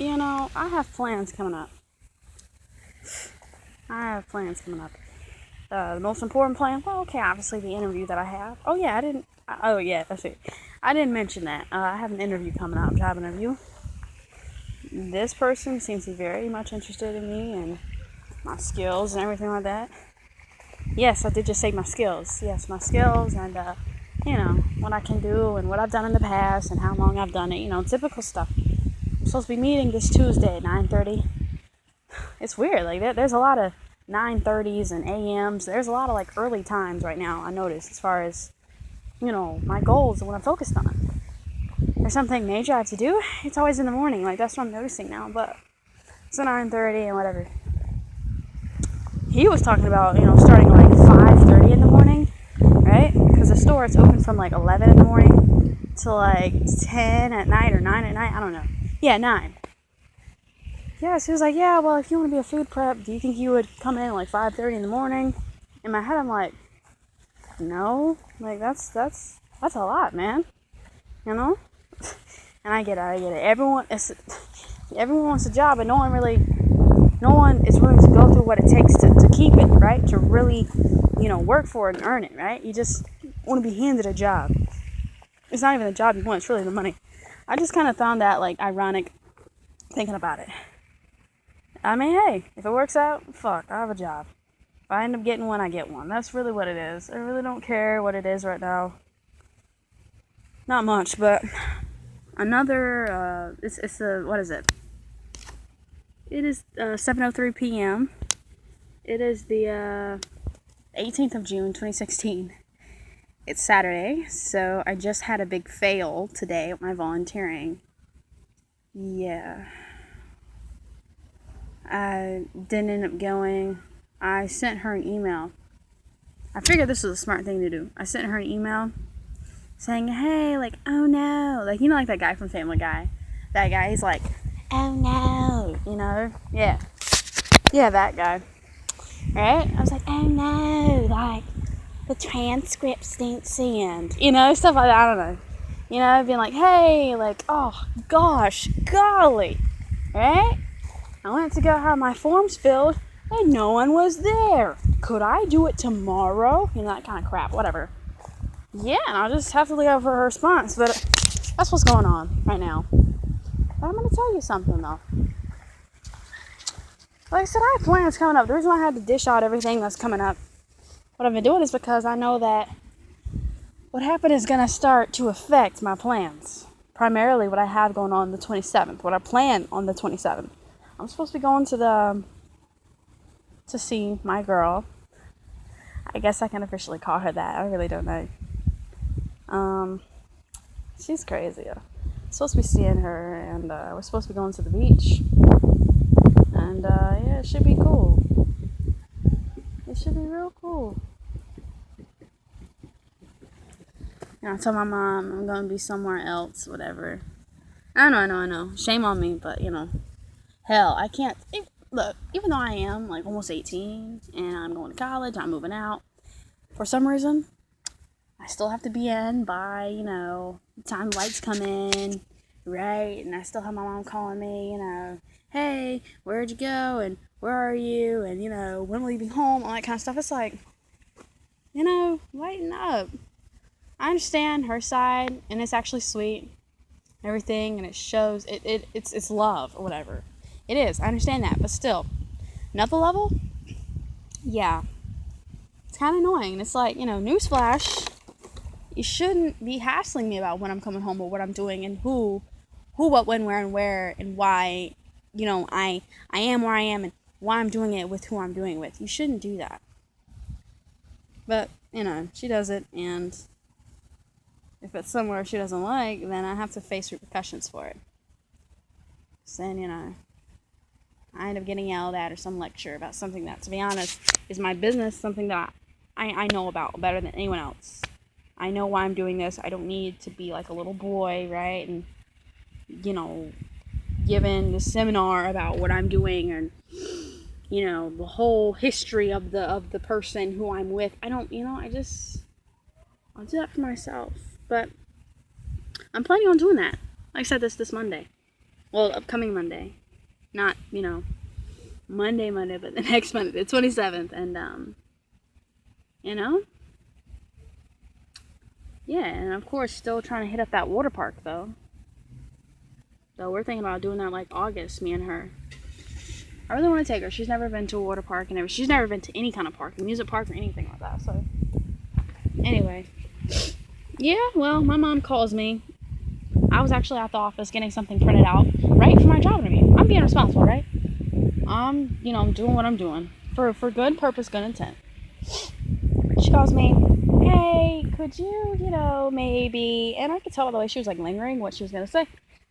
I have plans coming up. The most important plan, well, okay, obviously the interview that I have. Oh, yeah, that's it. I didn't mention that. I have an interview coming up, job interview. This person seems to be very much interested in me and my skills and everything like that. Yes, I did just say my skills. Yes, my skills and, what I can do and what I've done in the past and how long I've done it. Typical stuff. I'm supposed to be meeting this Tuesday at 9:30. It's weird. Like, there's a lot of 9:30s and AMs. There's a lot of, like, early times right now, I noticed, as far as, my goals and what I'm focused on. There's something major I have to do. It's always in the morning. Like, that's what I'm noticing now. But it's 9:30 and whatever. He was talking about, starting at like 5:30 in the morning, right? Because the store, it's open from like 11 in the morning to like 10 at night or 9 at night. I don't know. Yeah, 9. Yeah, so he was like, yeah, well, if you want to be a food prep, do you think you would come in at like 5:30 in the morning? In my head, I'm like, no. Like, that's a lot, man. And I get it. Everyone wants a job, but no one is willing to go through what it takes to keep it, right? To really, work for it and earn it, right? You just want to be handed a job. It's not even a job you want, it's really the money. I just kind of found that, like, ironic thinking about it. I mean, hey, if it works out, fuck, I have a job. If I end up getting one, I get one. That's really what it is. I really don't care what it is right now. Not much, but another, what is it? It is 7:03 p.m. It is the 18th of June, 2016. It's Saturday, so I just had a big fail today with my volunteering. Yeah. I didn't end up going. I sent her an email. I figured this was a smart thing to do. I sent her an email saying, hey, like, oh no. Like, like that guy from Family Guy. That guy, he's like, oh no, yeah. Yeah, that guy. Right? I was like, oh no, like, the transcripts didn't send. Stuff like that, I don't know. Being like, hey, like, oh, gosh, golly. Right? I went to go have my forms filled, and no one was there. Could I do it tomorrow? That kind of crap, whatever. Yeah, and I'll just have to look out for her response, but that's what's going on right now. But I'm going to tell you something, though. Like I said, I have plans coming up. The reason why I had to dish out everything that's coming up, what I've been doing, is because I know that what happened is going to start to affect my plans. Primarily what I have going on the 27th, what I plan on the 27th. I'm supposed to be going to see my girl. I guess I can officially call her that. I really don't know. She's crazy. I'm supposed to be seeing her, and we're supposed to be going to the beach. And, yeah, it should be cool. It should be real cool. I told my mom I'm going to be somewhere else, whatever. I know. Shame on me, but, hell, I can't. Look, even though I am, like, almost 18, and I'm going to college, I'm moving out, for some reason, I still have to be in by, the time lights come in, right? And I still have my mom calling me, hey, where'd you go, and where are you, and, when will you be home, all that kind of stuff. It's like, lighten up. I understand her side, and it's actually sweet, everything, and it shows, it's love, or whatever. It is, I understand that, but still, another level, yeah, it's kind of annoying, and it's like, newsflash, you shouldn't be hassling me about when I'm coming home, or what I'm doing, and who, what, when, where, and where, and why, I am where I am, and why I'm doing it with who I'm doing it with. You shouldn't do that. But, she does it, and if it's somewhere she doesn't like, then I have to face repercussions for it. So then, I end up getting yelled at, or some lecture about something that, to be honest, is my business, something that I know about better than anyone else. I know why I'm doing this. I don't need to be like a little boy, right? And, given the seminar about what I'm doing, and, the whole history of the person who I'm with. I don't, I'll do that for myself. But I'm planning on doing that. Like I said, this Monday. Well, upcoming Monday. Not, Monday, but the next Monday, the 27th. And, you know? Yeah, and of course, still trying to hit up that water park, though. So we're thinking about doing that like August, me and her. I really want to take her. She's never been to a water park, and she's never been to any kind of park, a music park or anything like that. So, anyway. Yeah, well, my mom calls me. I was actually at the office getting something printed out, right, for my job interview. I'm being responsible, right? I'm doing what I'm doing. For good purpose, good intent. She calls me, hey, could you, maybe, and I could tell by the way she was, like, lingering what she was going to say.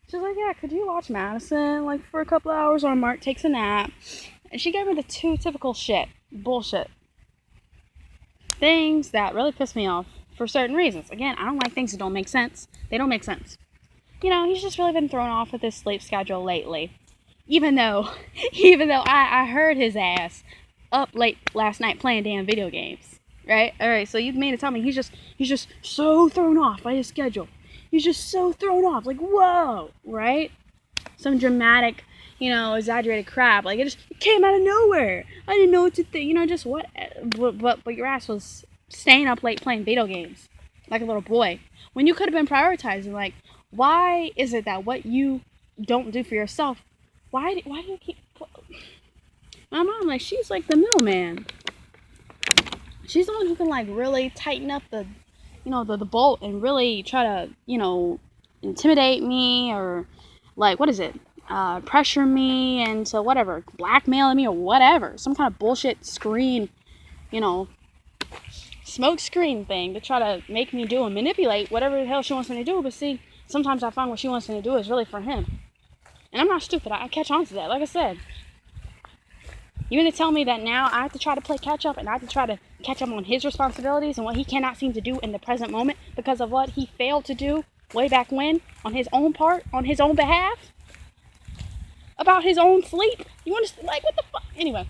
She was like, yeah, could you watch Madison, like, for a couple hours while Mark takes a nap? And she gave me the two typical bullshit things that really piss me off for certain reasons. Again, I don't like things that don't make sense. They don't make sense. He's just really been thrown off with his sleep schedule lately. Even though I heard his ass up late last night playing damn video games. Right? Alright, so you mean to tell me he's just so thrown off by his schedule. He's just so thrown off. Like, whoa! Right? Some dramatic, exaggerated crap. Like, it came out of nowhere. I didn't know what to think. Just what? But your ass was staying up late playing video games. Like a little boy. When you could have been prioritizing, like, why is it that what you don't do for yourself, why do you keep... My mom, like, she's like the middleman. She's the one who can, like, really tighten up the bolt and really try to, intimidate me or, like, what is it? Pressure me into whatever, blackmailing me or whatever. Some kind of bullshit screen, smoke screen thing to try to make me do and manipulate whatever the hell she wants me to do. But see, sometimes I find what she wants me to do is really for him. And I'm not stupid. I catch on to that. Like I said, you mean to tell me that now I have to try to play catch up and I have to try to catch up on his responsibilities and what he cannot seem to do in the present moment because of what he failed to do way back when on his own part, on his own behalf? About his own sleep? You understand? Like, what the fuck? Anyway.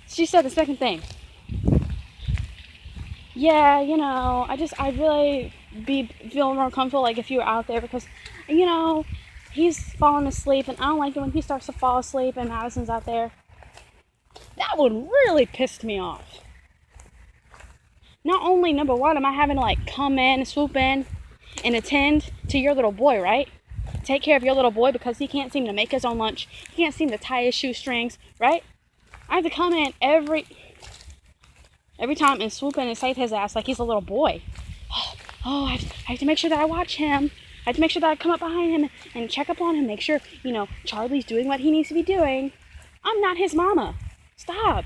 She said the second thing. Yeah, I really be feeling more comfortable, like, if you were out there because, he's falling asleep and I don't like it when he starts to fall asleep and Madison's out there. That one really pissed me off. Not only, number one, am I having to, like, come in, swoop in, and attend to your little boy, right? Take care of your little boy because he can't seem to make his own lunch. He can't seem to tie his shoestrings, right? I have to come in every time and swoop in and save his ass like he's a little boy. I have to make sure that I watch him. I have to make sure that I come up behind him and check up on him, make sure, Charlie's doing what he needs to be doing. I'm not his mama. Stop.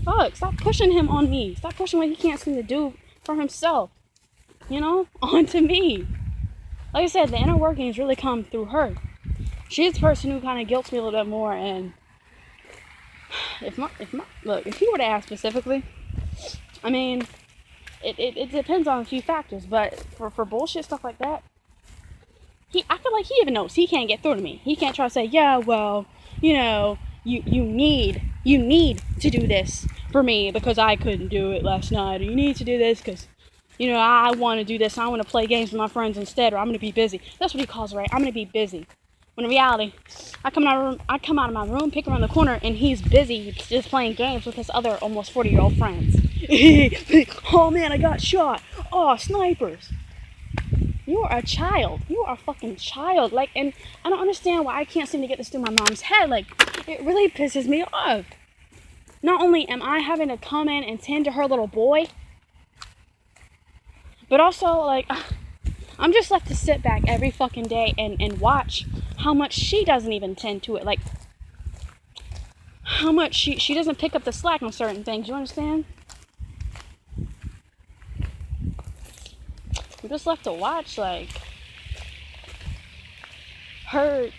Fuck, stop pushing him on me. Stop pushing what he can't seem to do for himself. Onto me. Like I said, the inner workings really come through her. She's the person who kind of guilts me a little bit more, and if you were to ask specifically, I mean, it depends on a few factors, but for bullshit stuff like that, I feel like he even knows he can't get through to me. He can't try to say, yeah, well, you need to do this for me because I couldn't do it last night, or you need to do this because, I want to do this, I want to play games with my friends instead, or I'm going to be busy. That's what he calls it, right? I'm going to be busy. When in reality, I come out of my room, pick around the corner, and he's busy just playing games with his other almost 40-year-old friends. Oh man, I got shot. Oh, snipers. You are a child. You are a fucking child. Like, and I don't understand why I can't seem to get this through my mom's head. Like, it really pisses me off. Not only am I having to come in and tend to her little boy, but also, like, I'm just left to sit back every fucking day and watch how much she doesn't even tend to it. Like, how much she doesn't pick up the slack on certain things. You understand? I'm just left to watch, like, her,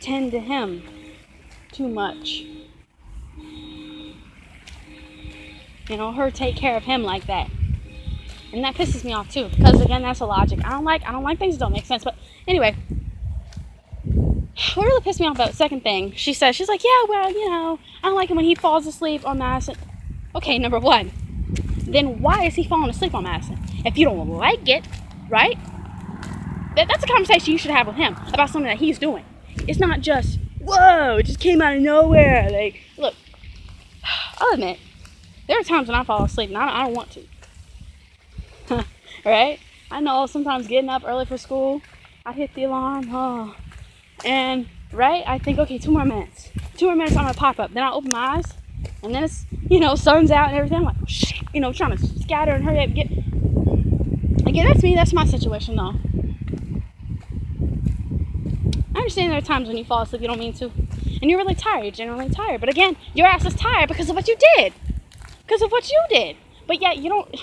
tend to him too much. Her take care of him like that. And that pisses me off too, because again, that's a logic. I don't like things that don't make sense. But anyway, what really pissed me off about the second thing, she's like, yeah, well, I don't like it when he falls asleep on Madison. Okay, number one, then why is he falling asleep on Madison? If you don't like it, right? That's a conversation you should have with him about something that he's doing. It's not just, whoa, it just came out of nowhere. Like, look, I'll admit, there are times when I fall asleep and I don't want to. Right? I know sometimes getting up early for school, I hit the alarm, and right, I think, okay, 2 more minutes. 2 more minutes, I'm gonna pop up. Then I open my eyes, and then it's, sun's out and everything. I'm like, shit, trying to scatter and hurry up. Again, that's me. That's my situation, though. I understand there are times when you fall asleep, you don't mean to, and you're really tired. You're generally tired, but again, your ass is tired because of what you did, But yet you don't.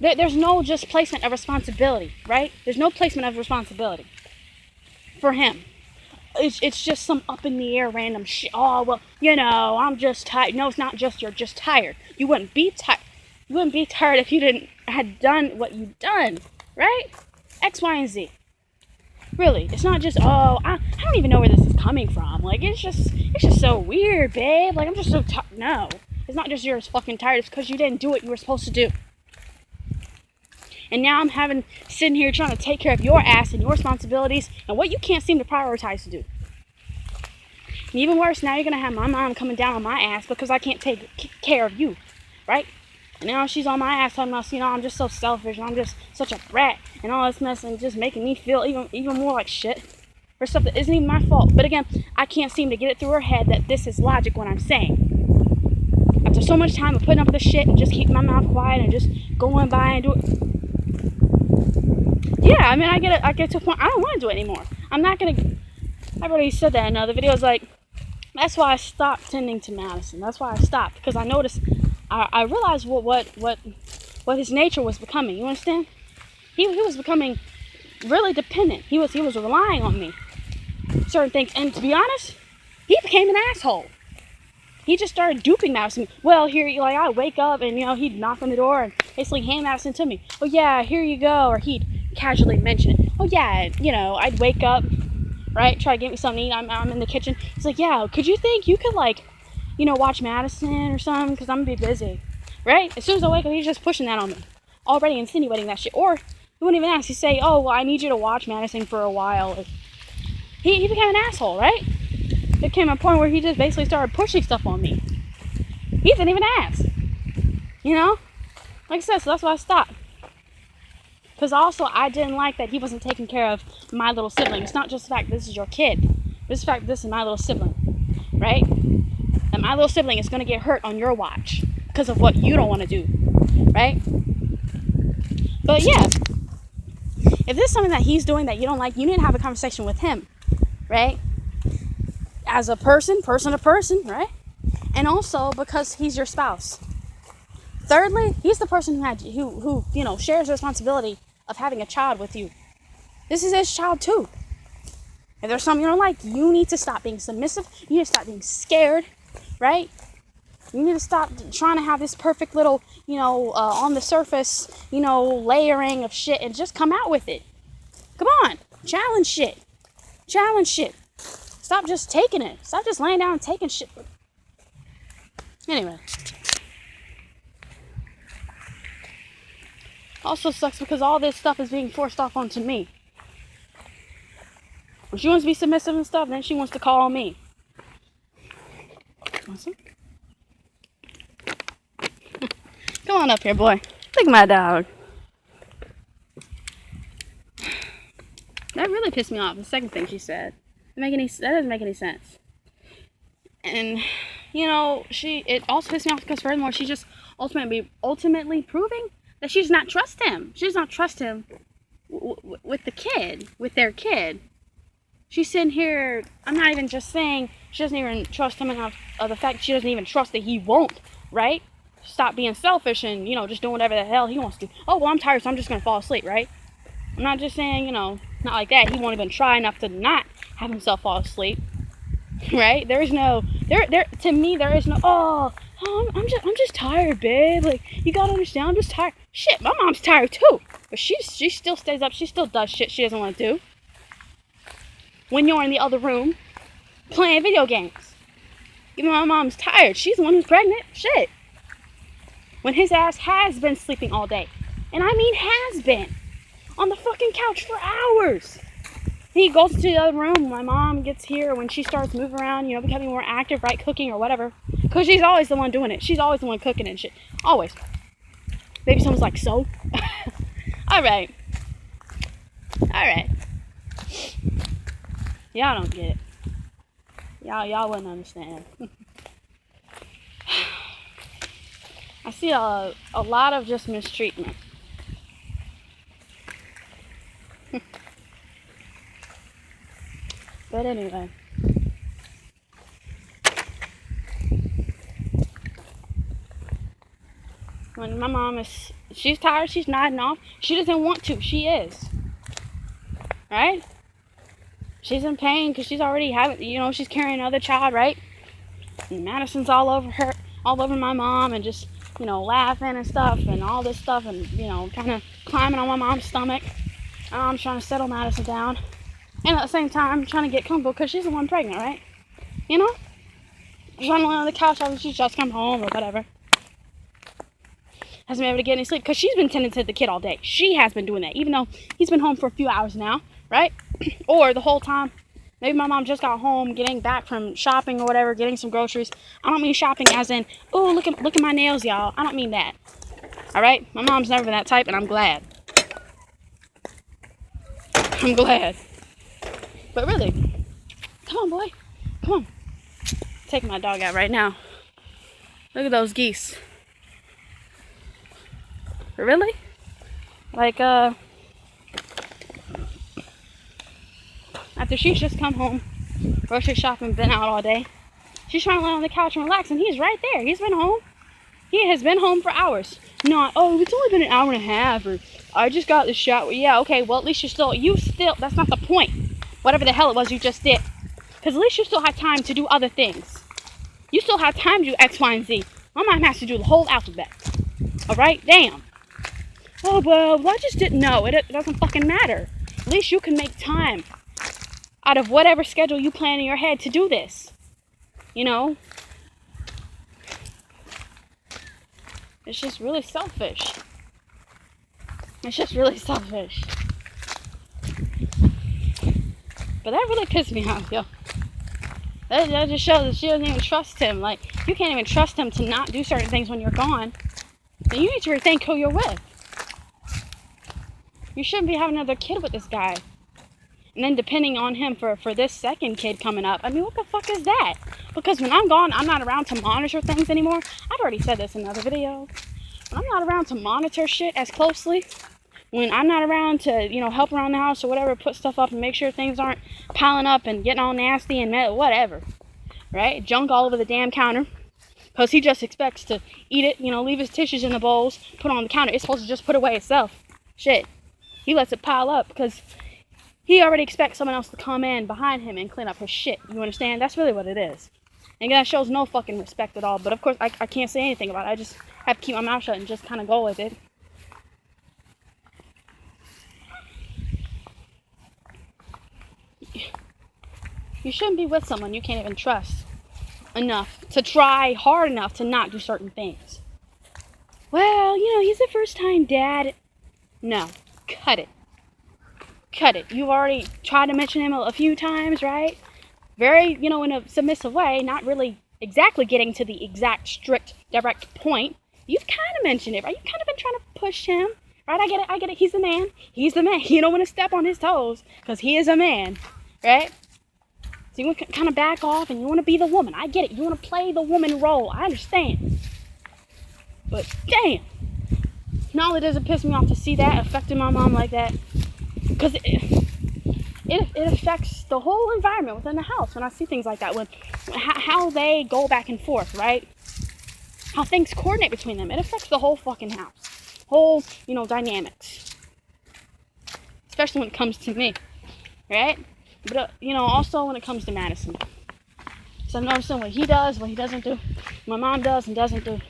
There's no just placement of responsibility, right? There's no placement of responsibility for him. It's just some up in the air random shit. Oh, well, I'm just tired. No, it's not just you're just tired. You wouldn't be tired. You wouldn't be tired if you had done what you've done, right? X, Y, and Z. Really, it's not just, I don't even know where this is coming from. Like, it's just so weird, babe. Like, I'm just so tired. No, it's not just you're fucking tired. It's because you didn't do what you were supposed to do. And now I'm sitting here trying to take care of your ass and your responsibilities and what you can't seem to prioritize to do. And even worse, now you're going to have my mom coming down on my ass because I can't take care of you, right? And now she's on my ass talking about, I'm just so selfish and I'm just such a brat and all this mess and just making me feel even more like shit for stuff that isn't even my fault. But again, I can't seem to get it through her head that this is logic what I'm saying. After so much time of putting up with this shit and just keeping my mouth quiet and just going by and do it. Yeah, I mean, I get to a point, I don't want to do it anymore. I've already said that in other videos, like, that's why I stopped tending to Madison. That's why I stopped, because I noticed, I realized what his nature was becoming, you understand? He was becoming really dependent. He was relying on me, certain things, and to be honest, he became an asshole. He just started duping Madison. Well, I wake up and, he'd knock on the door and basically hand Madison to me. Oh, yeah, here you go. Or he'd casually mention it. Oh, yeah, I'd wake up, right, try to get me something to eat. I'm in the kitchen. He's like, yeah, could you think you could, watch Madison or something? Because I'm going to be busy, right? As soon as I wake up, he's just pushing that on me. Already insinuating that shit. Or he wouldn't even ask. He'd say, oh, well, I need you to watch Madison for a while. He became an asshole, right? It came to a point where he just basically started pushing stuff on me. He didn't even ask. Like I said, so that's why I stopped. Because also, I didn't like that he wasn't taking care of my little sibling. It's not just the fact this is your kid. It's the fact this is my little sibling. Right? And my little sibling is going to get hurt on your watch. Because of what you don't want to do. Right? But yeah. If there's something that he's doing that you don't like, you need to have a conversation with him. Right? As a person to person, right? And also because he's your spouse. Thirdly, he's the person who shares the responsibility of having a child with you. This is his child too. If there's something you don't like, you need to stop being submissive. You need to stop being scared, right? You need to stop trying to have this perfect little, on the surface, layering of shit and just come out with it. Come on, challenge shit. Stop just taking it. Stop just laying down and taking shit. Anyway. Also sucks because all this stuff is being forced off onto me. When she wants to be submissive and stuff, then she wants to call on me. Awesome. Come on up here, boy. Look at my dog. That really pissed me off, the second thing she said. That doesn't make any sense. And it also pissed me off because furthermore she's just ultimately proving that she does not trust him. She does not trust him with their kid. She's sitting here, I'm not even just saying she doesn't even trust him enough of the fact she doesn't even trust that he won't, right? Stop being selfish and, just doing whatever the hell he wants to do. Oh, well, I'm tired, so I'm just going to fall asleep, right? I'm not just saying, not like that. He won't even try enough to not have himself fall asleep, right? There is no, I'm just tired, babe. Like, you gotta understand, I'm just tired. Shit, my mom's tired too. But she still stays up, she still does shit she doesn't want to do. When you're in the other room, playing video games. Even my mom's tired, she's the one who's pregnant, shit. When his ass has been sleeping all day. And I mean has been. on the fucking couch for hours. He goes to the other room when my mom gets here, when she starts moving around, you know, becoming more active, right, cooking or whatever. Because she's always the one doing it. She's always the one cooking and shit. Always. Maybe someone's like, so? Alright. Alright. Y'all don't get it. Y'all wouldn't understand. I see a lot of just mistreatment. But anyway. When my mom she's tired, she's nodding off. She doesn't want to. She is. Right? She's in pain because she's already she's carrying another child, right? And Madison's all over her, all over my mom, and just, laughing and stuff and all this stuff, and, kind of climbing on my mom's stomach. I'm trying to settle Madison down. And at the same time, I'm trying to get comfortable because she's the one pregnant, right? She's trying to lay on the couch after she's just come home or whatever. Hasn't been able to get any sleep because she's been tending to the kid all day. She has been doing that, even though he's been home for a few hours now, right? Or the whole time. Maybe my mom just got home, getting back from shopping or whatever, getting some groceries. I don't mean shopping as in, oh, look at my nails, y'all. I don't mean that. All right? My mom's never been that type, and I'm glad. I'm glad. But really, come on, boy. Come on. Take my dog out right now. Look at those geese. Really? Like, after she's just come home, grocery shopping, been out all day, she's trying to lay on the couch and relax, and he's right there. He's been home. He has been home for hours. Not, oh, it's only been an hour and a half, or I just got the shower. Yeah, okay, well, at least you still, that's not the point. Whatever the hell it was you just did. Because at least you still have time to do other things. You still have time to do X, Y, and Z. My mom has to do the whole alphabet. Alright? Damn. Oh, well, I just didn't know. It doesn't fucking matter. At least you can make time out of whatever schedule you plan in your head to do this. It's just really selfish. It's just really selfish. But that really pissed me off, yo. That just shows that she doesn't even trust him. Like, you can't even trust him to not do certain things when you're gone. Then you need to rethink who you're with. You shouldn't be having another kid with this guy. And then depending on him for this second kid coming up. I mean, what the fuck is that? Because when I'm gone, I'm not around to monitor things anymore. I've already said this in another video. When I'm not around to monitor shit as closely, when I'm not around to, help around the house or whatever, put stuff up and make sure things aren't piling up and getting all nasty and whatever, right? Junk all over the damn counter. Because he just expects to eat it, leave his tissues in the bowls, put it on the counter. It's supposed to just put away itself. Shit. He lets it pile up because he already expects someone else to come in behind him and clean up his shit. You understand? That's really what it is. And that shows no fucking respect at all. But of course, I can't say anything about it. I just have to keep my mouth shut and just kind of go with it. You shouldn't be with someone you can't even trust enough to try hard enough to not do certain things. Well, he's a first-time dad. No. Cut it. Cut it. You've already tried to mention him a few times, right? Very, in a submissive way, not really exactly getting to the exact, strict, direct point. You've kind of mentioned it, right? You've kind of been trying to push him, right? I get it. He's the man. You don't want to step on his toes because he is a man, right? So you want to kind of back off and you want to be the woman. I get it. You want to play the woman role. I understand. But damn. Not only does it piss me off to see that affecting my mom like that, because it affects the whole environment within the house when I see things like that. How they go back and forth, right? How things coordinate between them. It affects the whole fucking house. Whole, dynamics. Especially when it comes to me, right? But, also when it comes to Madison. So I'm noticing what he does, what he doesn't do. My mom does and doesn't do.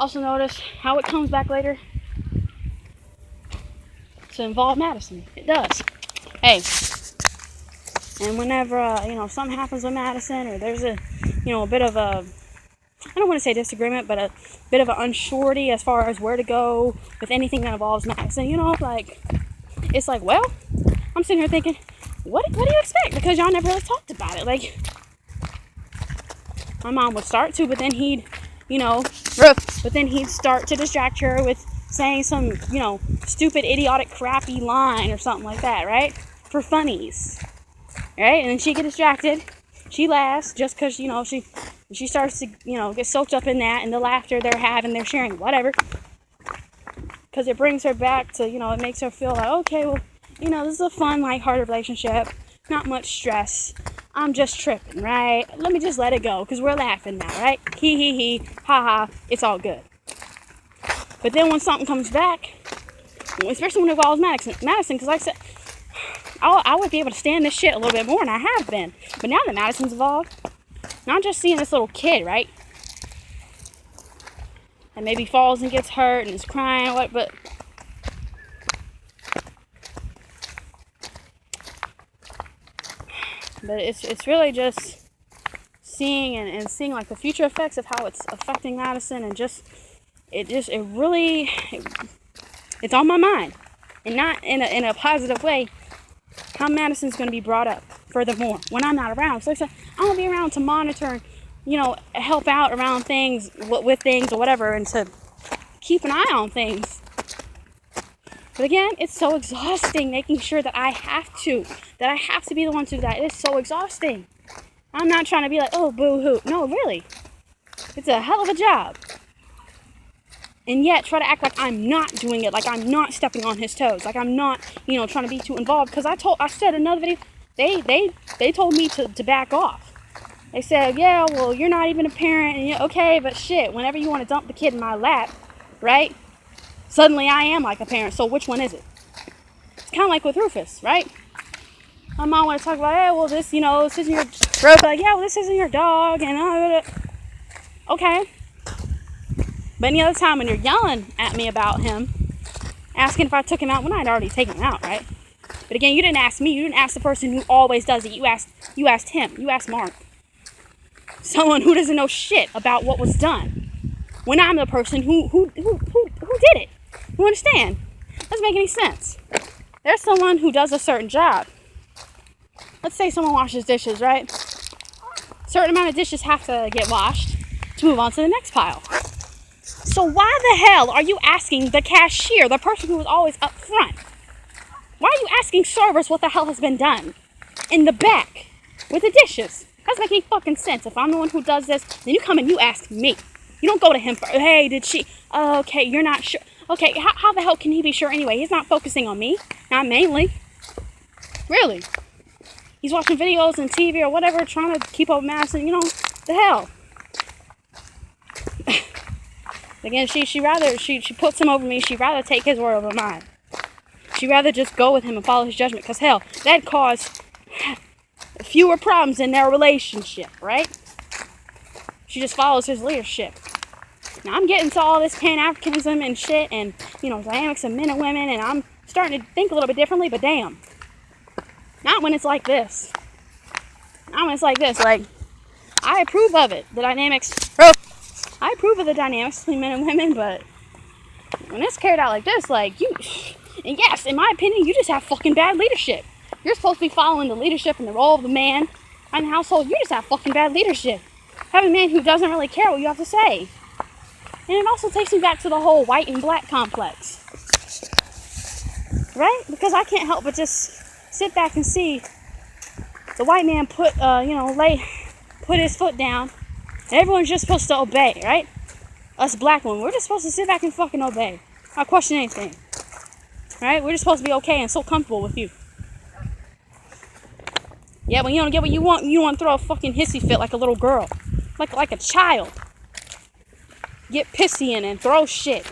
Also notice how it comes back later to involve Madison. It does. Hey. And whenever, something happens with Madison or there's a bit of a, I don't want to say disagreement, but a bit of an unsurety as far as where to go with anything that involves Madison, it's like, well, I'm sitting here thinking, what do you expect? Because y'all never really talked about it. Like, my mom would start to, but then he'd, start to distract her with saying some, stupid, idiotic, crappy line or something like that, right? For funnies, right? And then she'd get distracted. She laughs just because, she starts to, get soaked up in that and the laughter they're having, they're sharing, whatever. Because it brings her back to, it makes her feel like, okay, well, this is a fun, lighthearted relationship. Not much stress. I'm just tripping, right? Let me just let it go because we're laughing now, right? He, ha ha, it's all good. But then when something comes back, especially when it involves Madison, because like I said, I would be able to stand this shit a little bit more, and I have been. But now that Madison's involved, not just seeing this little kid, right? And maybe falls and gets hurt and is crying, but it's really just seeing and seeing like the future effects of how it's affecting Madison, and it's on my mind, and not in a positive way. How Madison's going to be brought up furthermore when I'm not around. So like I said, I'm going to be around to monitor and, help out around things, with things or whatever, and to keep an eye on things. But again, it's so exhausting making sure that I have to be the one to do that. It is so exhausting. I'm not trying to be like, oh, boo-hoo. No, really. It's a hell of a job. And yet try to act like I'm not doing it, like I'm not stepping on his toes, like I'm not, trying to be too involved. Because I said in another video, they told me to back off. They said, yeah, well, you're not even a parent, and okay, but shit, whenever you want to dump the kid in my lap, right? Suddenly I am like a parent, so which one is it? It's kind of like with Rufus, right? My mom want to talk about, hey, well, this isn't your, Rufus, like, yeah, well, this isn't your dog, and okay. But any other time when you're yelling at me about him, asking if I took him out, when I'd already taken him out, right? But again, you didn't ask me. You didn't ask the person who always does it. You asked him. You asked Mark. Someone who doesn't know shit about what was done. When I'm the person who did it. You understand? Doesn't make any sense. There's someone who does a certain job. Let's say someone washes dishes, right? Certain amount of dishes have to get washed to move on to the next pile. So why the hell are you asking the cashier, the person who was always up front? Why are you asking servers what the hell has been done in the back with the dishes? Doesn't make any fucking sense. If I'm the one who does this, then you come and you ask me. You don't go to him for, hey, did she? Okay, you're not sure. Okay, how the hell can he be sure anyway? He's not focusing on me. Not mainly. Really. He's watching videos and TV or whatever, trying to keep up with Madison. The hell. Again, she puts him over me. She'd rather take his word over mine. She'd rather just go with him and follow his judgment. Because hell, that'd cause fewer problems in their relationship, right? She just follows his leadership. Now I'm getting to all this Pan-Africanism and shit and, dynamics of men and women, and I'm starting to think a little bit differently, but damn. Not when it's like this. Not when it's like this. Like, I approve of it. I approve of the dynamics between men and women, but when it's carried out like this, like, and yes, in my opinion, you just have fucking bad leadership. You're supposed to be following the leadership and the role of the man in the household. You just have fucking bad leadership. Have a man who doesn't really care what you have to say. And it also takes me back to the whole white and black complex. Right? Because I can't help but just sit back and see the white man put his foot down. And everyone's just supposed to obey, right? Us black women, we're just supposed to sit back and fucking obey. Not question anything. Right? We're just supposed to be okay and so comfortable with you. Yeah, when you don't get what you want to throw a fucking hissy fit like a little girl. Like a child. Get pissy in and throw shit.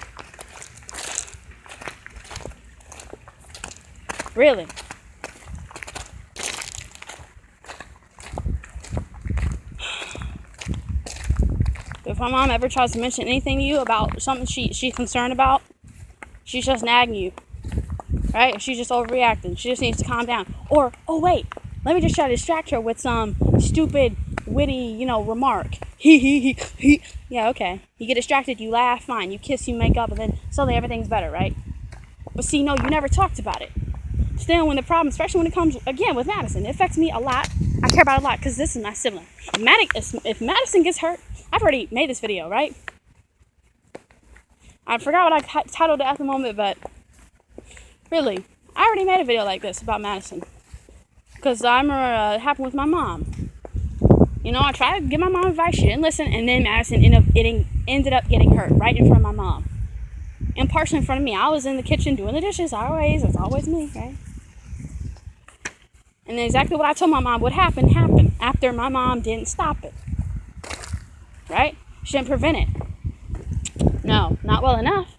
Really. If my mom ever tries to mention anything to you about something she's concerned about, she's just nagging you. Right? She's just overreacting. She just needs to calm down. Or, oh wait, let me just try to distract her with some stupid, witty, remark. He. Yeah, okay. You get distracted, you laugh, fine. You kiss, you make up, and then suddenly everything's better, right? But see, no, you never talked about it. still when the problem, especially when it comes, again, with Madison, it affects me a lot. I care about it a lot because this is my sibling. If Madison gets hurt, I've already made this video, right? I forgot what I titled it at the moment, but really, I already made a video like this about Madison. Because I remember it happened with my mom. You know, I tried to give my mom advice, she didn't listen, and then Madison ended up getting hurt right in front of my mom. And partially in front of me. I was in the kitchen doing the dishes, it's always me, right? And then exactly what I told my mom would happen, happened after my mom didn't stop it. Right? She didn't prevent it. No, not well enough.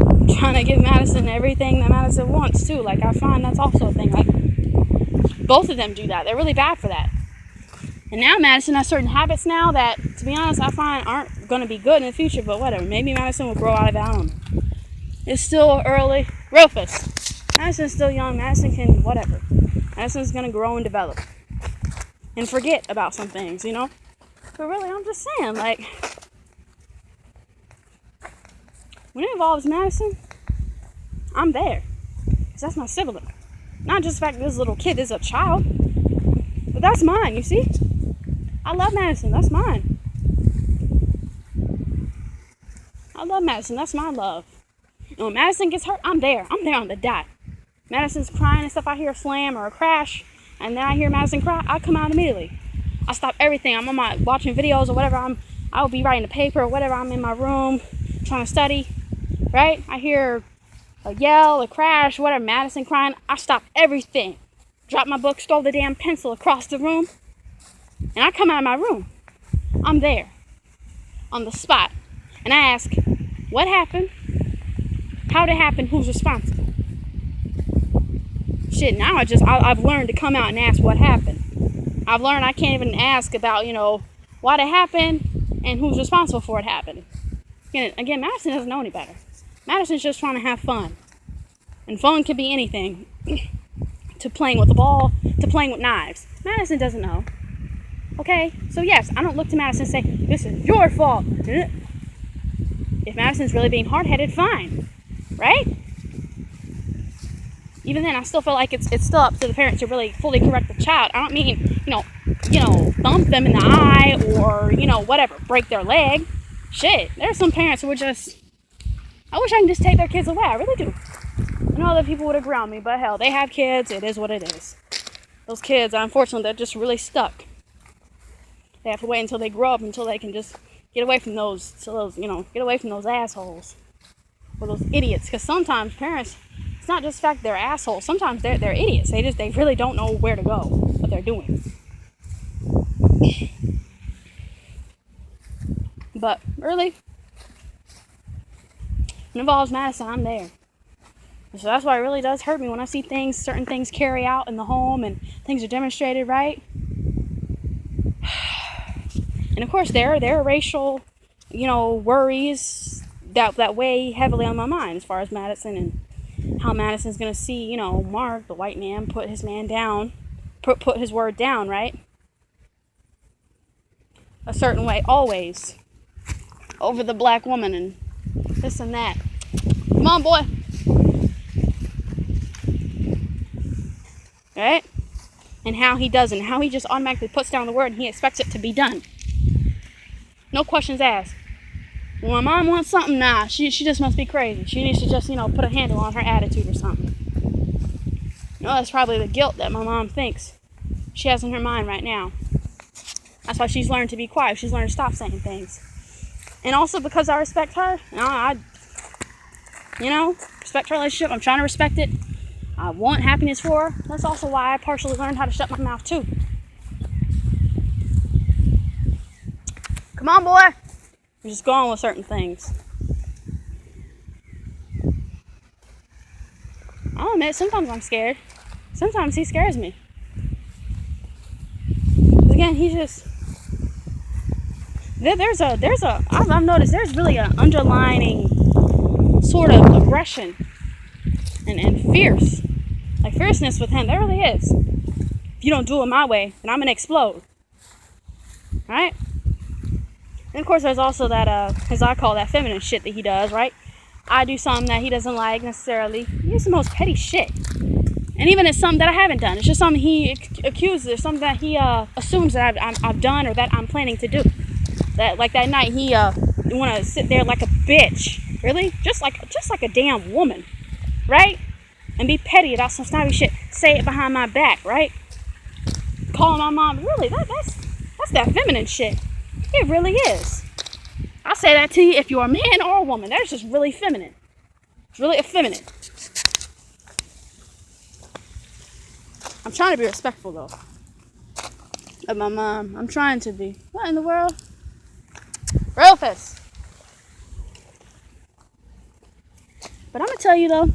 I'm trying to give Madison everything that Madison wants, too. Like, I find that's also a thing. Like, both of them do that. They're really bad for that. And now Madison has certain habits now that, to be honest, I find aren't going to be good in the future, but whatever. Maybe Madison will grow out of it. I don't know. It's still early. Rufus. Madison's still young. Madison can, whatever. Madison's going to grow and develop. And forget about some things, you know? But really, I'm just saying, like, when it involves Madison, I'm there. Because that's my sibling. Not just the fact that this little kid is a child, but that's mine, you see? I love Madison. That's mine. I love Madison. That's my love. And when Madison gets hurt, I'm there. I'm there on the dot. Madison's crying and stuff. I hear a slam or a crash, and then I hear Madison cry. I come out immediately. I stop everything. I'm on my watching videos or whatever. I'll be writing a paper or whatever. I'm in my room trying to study. Right? I hear a yell, a crash, whatever. Madison crying. I stop everything. Drop my book, throw the damn pencil across the room, and I come out of my room. I'm there, on the spot, and I ask, what happened? How'd it happen? Who's responsible? Shit, now I've learned to come out and ask what happened. I've learned I can't even ask about, why'd it happen and who's responsible for it happening. Again, Madison doesn't know any better. Madison's just trying to have fun. And fun could be anything. To playing with a ball, to playing with knives. Madison doesn't know. Okay? So yes, I don't look to Madison and say, this is your fault. If Madison's really being hard-headed, fine. Right? Even then, I still feel like it's still up to the parent to really fully correct the child. I don't mean, thump them in the eye or, whatever, break their leg. Shit, there's some parents who would just, I wish I could just take their kids away. I really do. I know other people would agree on me, but hell, they have kids. It is what it is. Those kids, unfortunately, they're just really stuck. They have to wait until they grow up, until they can just get away from get away from those assholes or those idiots. Because sometimes parents, it's not just the fact they're assholes. Sometimes they're idiots. They really don't know where to go, what they're doing. But really, when it involves Madison, I'm there. So that's why it really does hurt me when I see certain things carry out in the home and things are demonstrated, right? And of course, there are racial, worries that weigh heavily on my mind as far as Madison and how Madison's going to see, Mark, the white man, put his man down, put his word down, right? A certain way, always, over the black woman and this and that. Come on, boy. Right? And how he doesn't. How he just automatically puts down the word and he expects it to be done. No questions asked. When my mom wants something, nah, she just must be crazy. She needs to just, put a handle on her attitude or something. That's probably the guilt that my mom thinks she has in her mind right now. That's why she's learned to be quiet. She's learned to stop saying things. And also because I respect her, I respect her relationship. I'm trying to respect it. I want happiness for her. That's also why I partially learned how to shut my mouth too. Come on, boy. I'm just going with certain things. I'll admit, sometimes I'm scared. Sometimes he scares me. Because again, he just... I've noticed there's really an underlining sort of aggression and fierce. Like fierceness with him. There really is. If you don't do it my way, then I'm going to explode. Right? And of course there's also that, as I call that feminine shit that he does, right? I do something that he doesn't like necessarily. It's the most petty shit. And even it's something that I haven't done. It's just something he accuses, or something that he assumes that I've done or that I'm planning to do. That like that night he want to sit there like a bitch. Really? Just like a damn woman, right? And be petty about some snobby shit. Say it behind my back, right? Calling my mom. Really? That's that feminine shit. It really is. I'll say that to you if you're a man or a woman. That's just really feminine. It's really effeminate. I'm trying to be respectful though of my mom. I'm trying to be. What in the world? Rufus. But I'm gonna tell you though.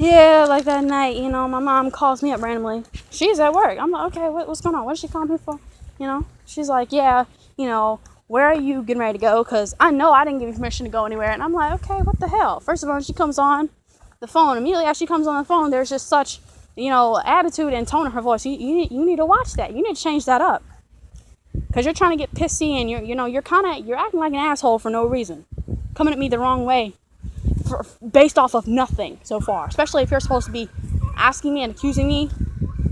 Yeah, like that night, you know, my mom calls me up randomly. She's at work. I'm like, okay, what's going on? What did she call me for? You know, she's like, yeah, you know, where are you getting ready to go? Because I know I didn't give you permission to go anywhere. And I'm like, okay, what the hell? First of all, she comes on the phone. Immediately as she comes on the phone, there's just such, you know, attitude and tone in her voice. You need to watch that. You need to change that up. Because you're trying to get pissy and you're acting like an asshole for no reason. Coming at me the wrong way. Based off of nothing so far, especially if you're supposed to be asking me and accusing me,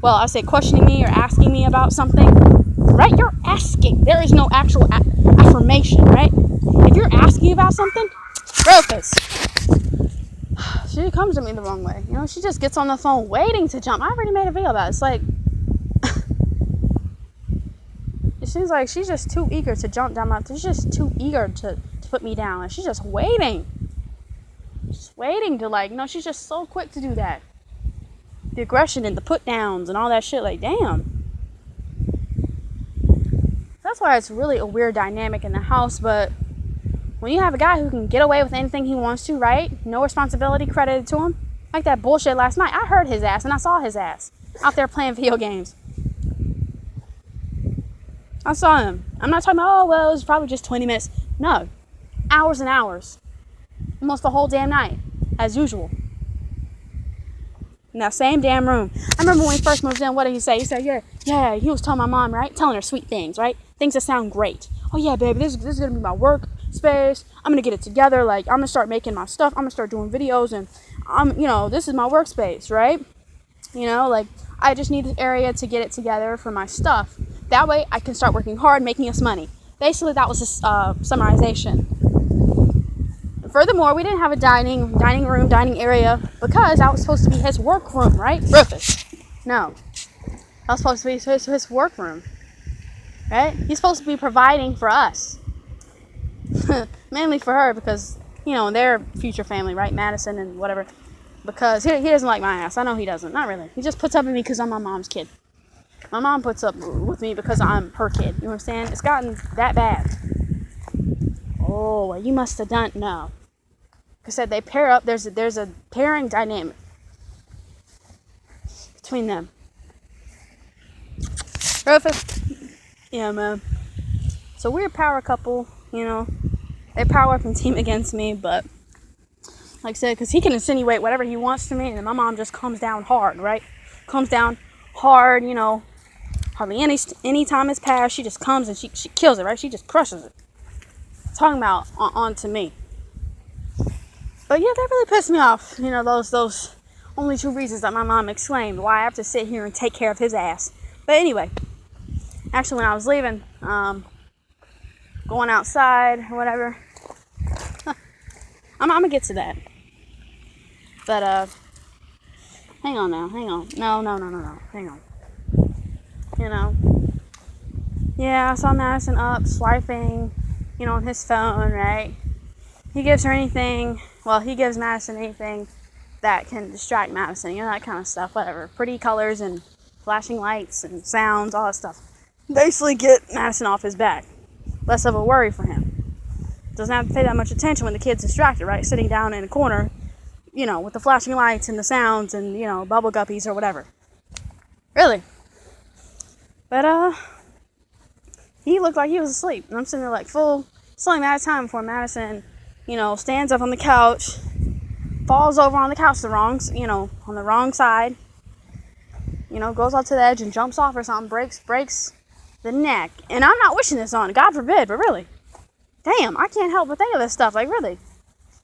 well, I say questioning me or asking me about something, right? You're asking. There is no actual affirmation, right? If you're asking about something, Rufus, she comes at me the wrong way. You know, she just gets on the phone waiting to jump. I already made a video about it. It's like, it seems like she's just too eager to jump down my, she's just too eager to put me down. And she's just waiting. Just waiting to, like, you know, she's just so quick to do that. The aggression and the put downs and all that shit, like, damn. That's why it's really a weird dynamic in the house. But when you have a guy who can get away with anything he wants to, right? No responsibility credited to him. Like that bullshit last night. I heard his ass and I saw his ass out there playing video games. I saw him. I'm not talking about, oh, well, it was probably just 20 minutes. No. Hours and hours. Almost the whole damn night, as usual. In that same damn room. I remember when he first moved in, what did he say? He said, yeah, he was telling my mom, right? Telling her sweet things, right? Things that sound great. Oh, yeah, baby, this is going to be my work space. I'm going to get it together. Like, I'm going to start making my stuff. I'm going to start doing videos, and this is my workspace, right? You know, like, I just need this area to get it together for my stuff. That way, I can start working hard, making us money. Basically, that was a summarization. Furthermore, we didn't have a dining area because that was supposed to be his work room, right? Rufus. No. That was supposed to be his work room. Right? He's supposed to be providing for us. Mainly for her because, you know, their future family, right? Madison and whatever. Because he doesn't like my ass. I know he doesn't. Not really. He just puts up with me because I'm my mom's kid. My mom puts up with me because I'm her kid. You know what I'm saying? It's gotten that bad. Oh, well, you must have done... No. Like I said, they pair up. There's a pairing dynamic between them. Rufus. Yeah, man. It's a weird power couple, you know. They power up and team against me, but like I said, because he can insinuate whatever he wants to me, and then my mom just comes down hard, right? Comes down hard, you know. Hardly any time has passed, she just comes and she kills it, right? She just crushes it. Talking about onto me. But yeah, that really pissed me off. You know, those only two reasons that my mom exclaimed why I have to sit here and take care of his ass. But anyway, actually when I was leaving, going outside or whatever, I'm gonna get to that. But hang on. No, hang on. You know, yeah, I saw Madison up swiping, you know, on his phone, right? He gives Madison anything that can distract Madison, you know, that kind of stuff, whatever. Pretty colors and flashing lights and sounds, all that stuff. Basically get Madison off his back. Less of a worry for him. Doesn't have to pay that much attention when the kid's distracted, right? Sitting down in a corner, you know, with the flashing lights and the sounds and, you know, bubble guppies or whatever. Really. But, he looked like he was asleep. And I'm sitting there like full slowing out of time before Madison, you know, stands up on the couch, falls over on the couch on the wrong side, you goes up to the edge and jumps off or something, breaks the neck. And I'm not wishing this on, God forbid, but really, damn, I can't help but think of this stuff, like, really,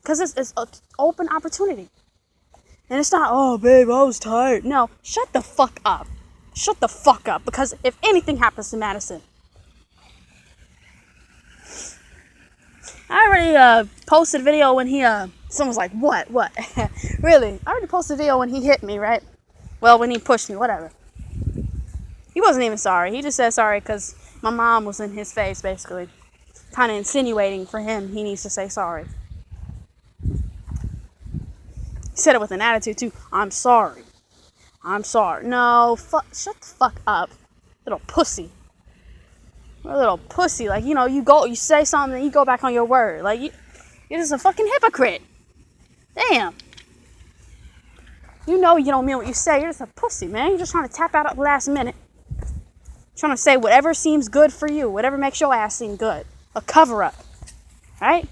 because it's an open opportunity. And it's not, oh, babe, I was tired. No, shut the fuck up. Shut the fuck up, because if anything happens to Madison, I already posted a video when he, someone's like, what? Really? I already posted a video when he hit me, right? Well, when he pushed me, whatever. He wasn't even sorry. He just said sorry because my mom was in his face, basically. Kind of insinuating for him he needs to say sorry. He said it with an attitude, too. I'm sorry. No, shut the fuck up. Little pussy. A little pussy. Like, you say something and you go back on your word. Like, you're just a fucking hypocrite. Damn. You don't mean what you say. You're just a pussy, man. You're just trying to tap out at the last minute. Trying to say whatever seems good for you. Whatever makes your ass seem good. A cover-up. Right?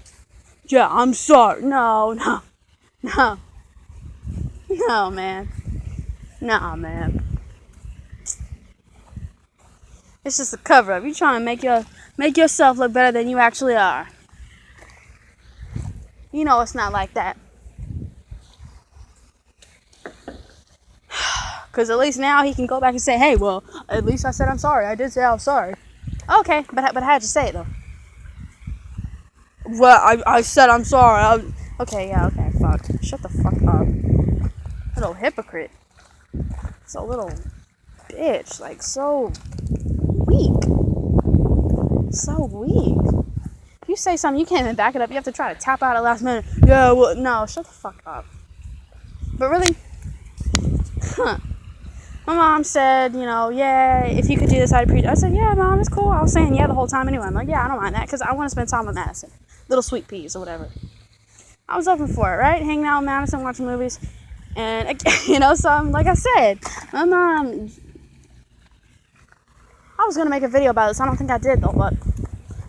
Yeah, I'm sorry. No, man. Nah, man. It's just a cover-up. You're trying to make yourself look better than you actually are. It's not like that. Because at least now he can go back and say, hey, well, at least I said I'm sorry. I did say I was sorry. Okay, but how'd you say it, though? Well, I said I'm sorry. Okay, fuck. Shut the fuck up. Little hypocrite. So little bitch. Like, so weak. So weak. If you say something, you can't even back it up. You have to try to tap out at the last minute. Yeah, well, no, shut the fuck up. But really, my mom said, yeah, if you could do this, I'd appreciate it. I said, yeah, Mom, it's cool. I was saying yeah the whole time anyway. I'm like, yeah, I don't mind that because I want to spend time with Madison. Little sweet peas or whatever. I was open for it, right? Hanging out with Madison, watching movies. And, so like I said, my mom, I was going to make a video about this. I don't think I did, though, but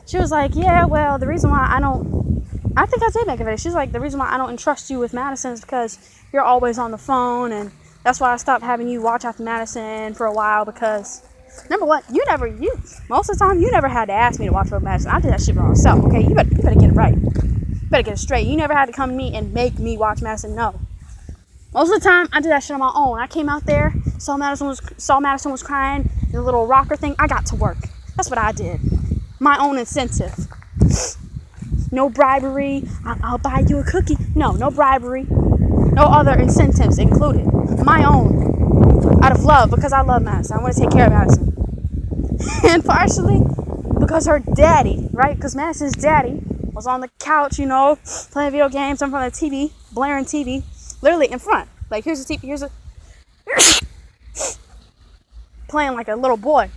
she was like, yeah, well, the reason why I think I did make a video. She's like, the reason why I don't entrust you with Madison is because you're always on the phone, and that's why I stopped having you watch after Madison for a while, because, number one, most of the time, you never had to ask me to watch with Madison. I did that shit by myself, okay? You better get it right. You better get it straight. You never had to come to me and make me watch Madison, no. Most of the time, I did that shit on my own. I came out there, saw Madison was crying, the little rocker thing. I got to work. That's what I did. My own incentive. No bribery. I'll buy you a cookie. No bribery. No other incentives included. My own. Out of love, because I love Madison. I want to take care of Madison. And partially because her daddy, right? Because Madison's daddy was on the couch, playing video games in front of the TV, blaring TV. Literally in front. Like, here's the TV, playing like a little boy.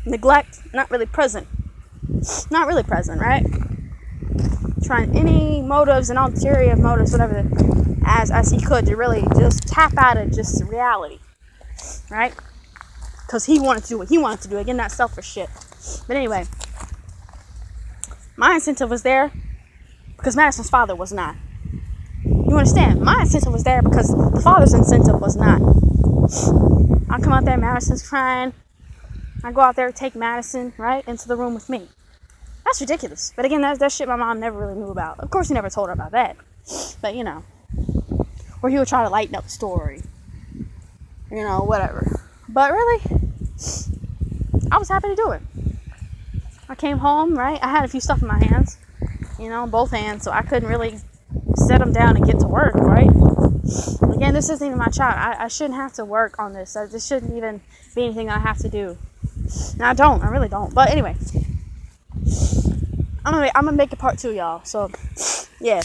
Neglect, not really present, right? Trying any motives and ulterior motives, whatever, as he could to really just tap out of just reality, right? Because he wanted to do what he wanted to do. Again, that selfish shit. But anyway, my incentive was there because Madison's father was not. You understand? My incentive was there because the father's incentive was not. I come out there, Madison's crying. I go out there, take Madison, right, into the room with me. That's ridiculous. But again, that's shit my mom never really knew about. Of course, he never told her about that. But, or he would try to lighten up the story. Whatever. But really, I was happy to do it. I came home, right? I had a few stuff in my hands, both hands, so I couldn't really set them down and get to work, right? Again, this isn't even my child. I shouldn't have to work on this. This shouldn't even be anything I have to do. And I really don't. But anyway, I'm gonna make a part 2, y'all. So, yeah.